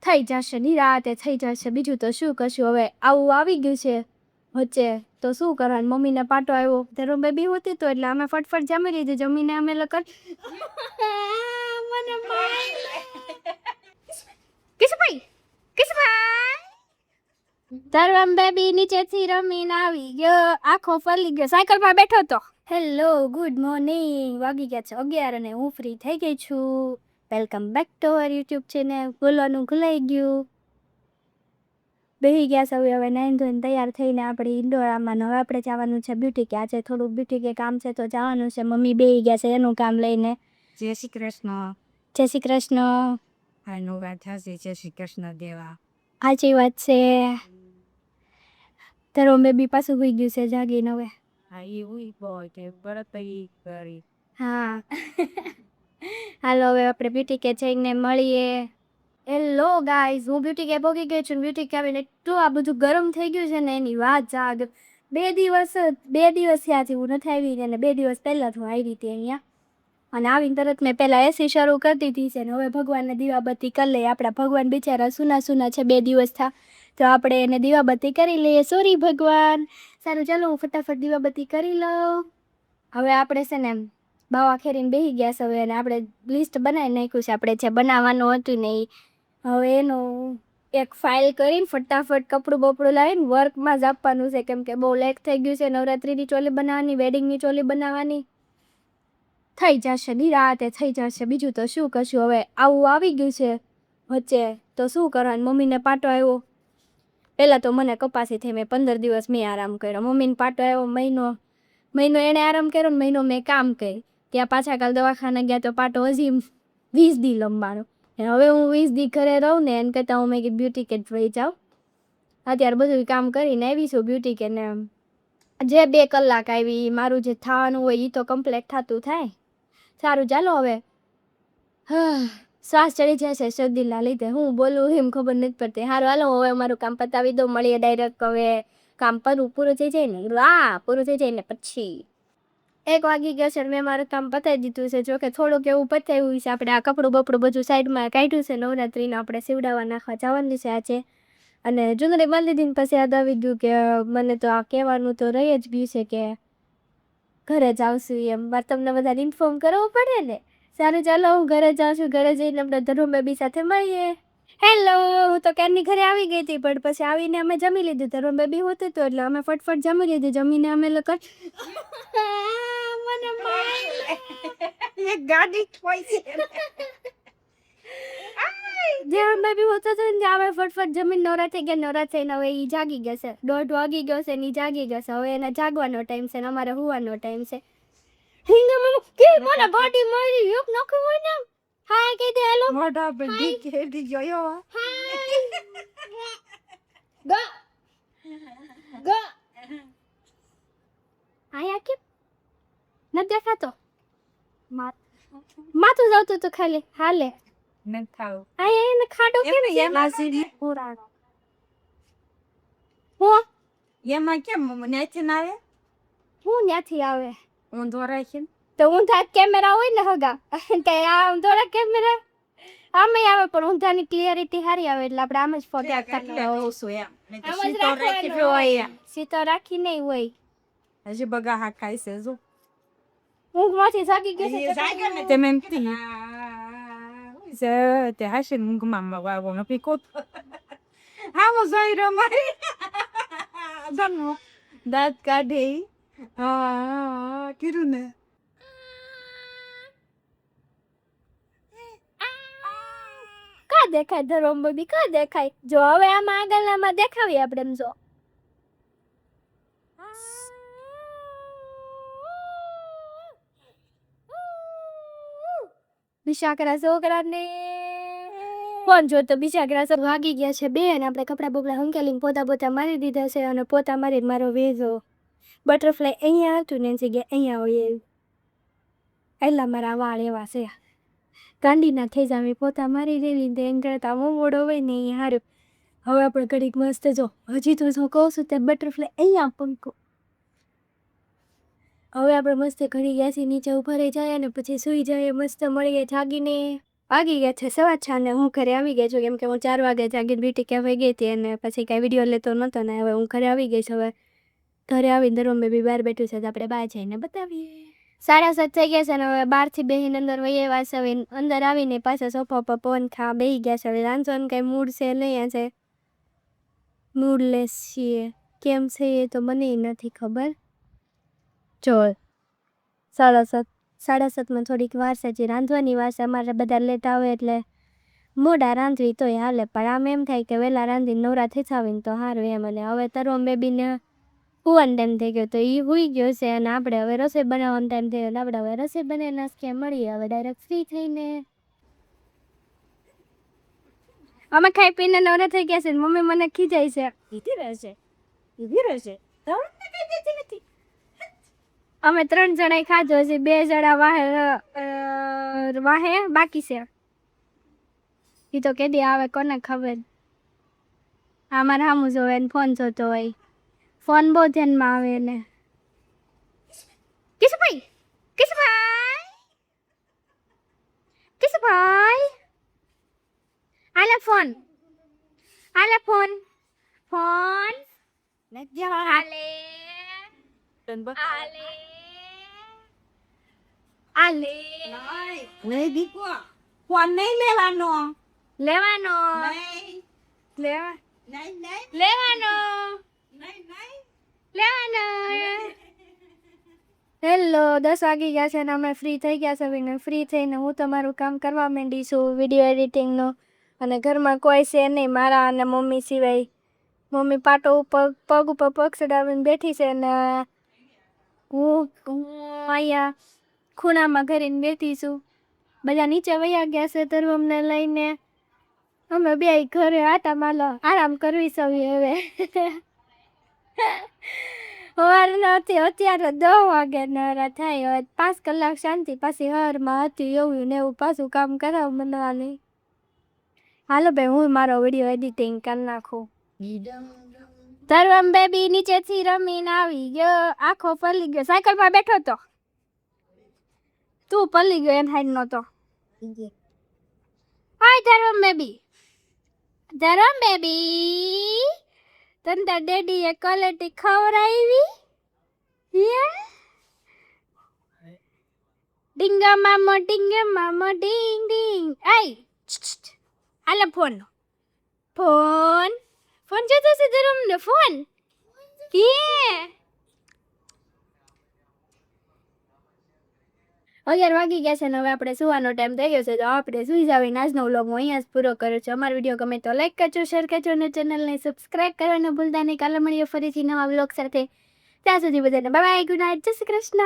થઈ જશે નિરાતે થઈ જશે, બીજું તો શું કરશું. હવે આવું આવી ગયું છે વચ્ચે તો શું કરવાનું. મમ્મીને પાટો આવ્યો તેરો બેબી હોતી તો એટલે અમે ફટફટ જમી લીધી. જમીને અમે લોકો મને કિશભાઈ તારો આમ બેબી નીચેથી રમીને આવી ગયો, આખો ફરી ગયો, સાયકલમાં બેઠો તો. હેલો ગુડ મોર્નિંગ, વાગી ગયા છે 11 અને હું ફ્રી થઈ ગઈ છું. Welcome back to our YouTube channel. બોલવાનું ભૂલાઈ ગયું. બેસી ગયા સૌ હવે નાઈન ધોઈને તૈયાર થઈને આપણે ઇન્ડોરામાં. હવે આપણે જવાનું છે બ્યુટી કે. આજે થોડુંક બ્યુટી કે કામ છે તો જવાનું છે. મમ્મી બેસી ગયા છે એનું કામ લઈને. જય શ્રી કૃષ્ણ. જય શ્રી કૃષ્ણ. હાનો વાત થશે જય શ્રી કૃષ્ણ દેવા. સાચી વાત છે. તારો બેબી પાછું હોઈ ગયું છે જાગીને હવે. હા એ હોય બહુ કે બરત કરી. હા હાલો હવે આપણે બ્યુટી કે જઈને મળીએ. હેલો ગાઈઝ, હું બ્યુટી કે પહોંચી ગઈ છું. બ્યુટી કે આવીને એટલું આ બધું ગરમ થઈ ગયું છે ને એની વાત જાગ. 2 દિવસ થયા હું નથી આવી ને 2 દિવસ પહેલાં હું આવી હતી અહીંયા. અને આવીને તરત મેં પહેલાં એસી શરૂ કરી દીધી છે ને હવે ભગવાનને દીવાબત્તી કરી લઈએ. આપણા ભગવાન બિચારા સૂના છે 2 દિવસ થા તો આપણે એને દીવાબત્તી કરી લઈએ. સોરી ભગવાન. સારું ચાલો હું ફટાફટ દીવાબત્તી કરી લઉં. હવે આપણે છે ને બાવા ખેરીને બેસી ગયા છે. હવે અને આપણે લિસ્ટ બનાવી નાખ્યું છે આપણે જે બનાવવાનું હતું ને એ. હવે એનું એક ફાઇલ કરીને ફટાફટ કપડું બપડું લાવીને વર્કમાં જ આપવાનું છે કેમ કે બહુ લેટ થઈ ગયું છે. નવરાત્રિની ચોલી બનાવવાની, વેડિંગની ચોલી બનાવવાની. થઈ જશે નિરાતે થઈ જશે, બીજું તો શું કરશું. હવે આવું આવી ગયું છે વચ્ચે તો શું કરવાનું. મમ્મીને પાટો આવ્યો. પહેલાં તો મને કપાસી થઈ, મેં 15 દિવસ મેં આરામ કર્યો. મમ્મીને પાટો આવ્યો મહિનો એણે આરામ કર્યો ને મહિનો મેં કામ કરી. ત્યાં પાછા કાલ દવાખાને ગયા તો પાટો હજી 20 દી લંબાણો. હવે હું 20 દી ઘરે રહું ને એને કરતાં હું મેં બ્યુટી કે વહી જાઉં. અત્યારે બધું કામ કરીને આવીશું બ્યુટી કે ને જે 2 કલાક આવી મારું જે થવાનું હોય એ તો કમ્પ્લીટ થતું થાય. સારું ચાલો હવે શ્વાસ ચડી જાય છે શરદીના લીધે. હું બોલું એમ ખબર નથી પડતી. સારું હાલો હવે મારું કામ પતાવી દો. મળીએ ડાયરેક્ટ હવે કામ પૂરું થઈ જાય ને પૂરું થઈ જાય ને પછી 1 વાગી ગયો છે. મેં મારું કામ પતાવી દીધું છે. જોકે થોડુંક એવું પતાવ્યું છે. આપણે આ કપડું બપડું બધું સાઈડમાં કાઢ્યું છે. નવરાત્રિનું આપણે સીવડાવવા નાખવા જવાનું છે આજે. અને ચુંદડી બાંધી દીધી પછી યાદ આવી ગયું કે મને તો આ કહેવાનું તો રહી જ ગયું છે કે ઘરે જ આવશું એમ. મારે તમને બધાને ઇન્ફોર્મ કરવું પડે ને. સારું ચાલો હું ઘરે જાઉં છું. ઘરે જઈને આપણે ધર્મ બેબી સાથે મળીએ. હેલો, હું તો ક્યારની ઘરે આવી ગઈ હતી પણ પછી આવીને અમે જમી લીધું. ધર્મ બેબી હોતું તો એટલે અમે ફટફટ જમી લીધું. જમીને અમે લોકો એક ગાડી કોઈ છે ધર્મ બેબી હોતો તો ને અમે ફટફટ જમીને નવરા થઈ ગયા. નવરા થઈને હવે એ જાગી ગયો છે. 1:30 વાગી ગયો છે ને એ જાગી ગયો છે. હવે એને જાગવાનો ટાઈમ છે ને અમારે હુવાનો ટાઈમ છે. કે મને બોડી મારી એક નખું હોય ને હાય કહી દે. હેલો મોઢા પર ડીકે જોયો ગો ગો આયા કે ન દેખાતો માથું જાવતું તો ખાલી હાલે ન થાવ આયા એને ખાડો કેમ છે એમાં પુરાણો હું એમાં કેમ ન્યાથી ના આવે હું ન્યાથી આવે ઊંધો રાખીને તો ઊંધા કેમેરા હોય ને હગા કે આ ઊંધોડા કેમેરા આમે આવે પણ ઊંધાની ક્લિયરિટી સારી આવે એટલે આપણે આમ જ ફોટો સીતો રાખી નહીં હોય. હજી બગા હા ખાય છે જો ઊંઘમાંથી જાગી ગયો છે ને તમે એમ તે હાશે ઊંઘમાં વાવો નથી કોત આવો જોઈ રહ્યો મારી દાંત કાઢે હા કીધું ને કા દેખાય ધરમ બેબી કા દેખાય. જો હવે આમાં આગળનામાં દેખાવી આપણે એમ જો બિચારા છોકરાને ફોન જોતો બિચારા સર વાગી ગયા છે 2 અને આપણે કપડા બપડા હંકેલીને પોતા મારી દીધા છે. અને પોતા મારીને મારો વેજો બટરફ્લાય અહીંયા હતું ને એની જગ્યાએ અહીંયા હોય એટલા મારા વાળ એવા છે. ગાંડીના થઈ જામી પોતા મારી દેવી તો એમ કરતા મોડો હોય ને એ સારું. હવે આપણે ઘડીક મસ્ત જો હજી તો જો કહું છું તે બટરફ્લાય અહીંયા પંખો. હવે આપણે મસ્ત ઘડી એસી નીચે ઉભા રહી જાય અને પછી સૂઈ જાય મસ્ત મળીએ જાગીને. વાગી ગયા છે 6:15 અને હું ઘરે આવી ગઈ છું કેમ કે હું 4 વાગે જાગીને બ્યુટી કેફે ગઈ હતી અને પછી કાંઈ વિડીયો લેતો નહોતો ને હવે હું ઘરે આવી ગઈ છું. હવે ઘરે આવીને ધર્મ બેબી બહાર બેઠું છે તો આપણે બહાર જઈને બતાવીએ. 7:30 થઈ ગયા છે અને હવે બહારથી બેસીને અંદર વહી આવ્યા છે. હવે અંદર આવીને પાછા સોફા પર પવન ખાવા બેસી ગયા છે. હવે રાંધવાનું કંઈ મૂડ છે નહીં, આજે મૂડલેસ છીએ. કેમ છે એ તો મને નથી ખબર. ચોલ 7:30 થોડીક વાર છે, જે રાંધવાની વાર છે. અમારે બધા લેટ આવે એટલે મોડા રાંધવી તોય હાલે, પણ આમ એમ થાય કે વહેલા રાંધીને નવરા થઈ આવીને તો સારું એમ. અને હવે તરવમ બેબીને હુવાનો ટાઈમ થઈ ગયો તો એ હુઈ ગયો છે અને આપણે હવે રસોઈ બનાવવાનો ટાઈમ થયો એટલે આપણે હવે રસોઈ બનાવી નાખીએ. મળીએ હવે ડાયરેક્ટ ફ્રી થઈને. અમે ખાઈ પીને નવરા થઈ ગયા છે. મમ્મી મને ખીજાય છે. ઈધી રહેશે નથી. અમે 3 જણાએ ખાધો છે, 2 જણા વાહે બાકી છે. એ તો કેદી આવે કોને ખબર. અમારે સામું જોવે ને ફોન જોતો હોય. ફોન બહુ ધ્યાનમાં આવે ને. કિશુભાઈ આલે ફોન આલે આલે નહીં દીકો ફોન નહીં લેવાનો લેવાનો હેલો 10 વાગી ગયા છે અને અમે ફ્રી થઈ ગયા છે. ને ફ્રી થઈને હું તમારું કામ કરવા માંડી છું, વિડીયો એડિટિંગનું. અને ઘરમાં કોઈ છે નહીં મારા અને મમ્મી સિવાય. મમ્મી પાટો ઉપર પગ ચડાવીને બેઠી છે ને હું અહીંયા ખૂણામાં ઘરીને બેઠી છું. બધા નીચે વયા ગયા છે તરવમને લઈને. અમે બે ઘરે આટા માલો આરામ કરવી સવી હવે. સવારનાથી અત્યારે 10 વાગે નવરા થાય. હવે 5 કલાક શાંતિ, પાછી હરમાં હતી એવું ને એવું પાછું કામ કરાવ બનાવવાની. હાલો ભાઈ હું મારો વિડીયો એડિટિંગ કરી નાખું. તરવમ બેબી નીચેથી રમીને આવી ગયો, આખો પલી ગયો. સાયકલ પર બેઠો તો તું પલી ગયો એમ હાઈડ નહોતો. હાય ધરમ બેબી તને તાર ડેડીએ કલેટી ખવડાવી. ડીંગા મામો ડીંગ ડીંગ. આય આલે ફોન જોતો છે ધરમ ને ફોન. 11 વાગી ગયા છે ને હવે આપણે સુવાનો ટાઈમ થઈ ગયો છે તો આપણે સુઈ જાવીને આજનો વ્લોગ હું અહીંયા જ પૂરો કરું છું. અમારો વિડીયો ગમે તો લાઈક કરજો, શેર કરજો અને ચેનલને સબસ્ક્રાઈબ કરવાનું ભૂલતા નહીં. કાલે મળીએ ફરીથી નવા વ્લોગ સાથે. ત્યાં સુધી બધાને બાય બાય, ગુડ નાઇટ, જય શ્રી કૃષ્ણ.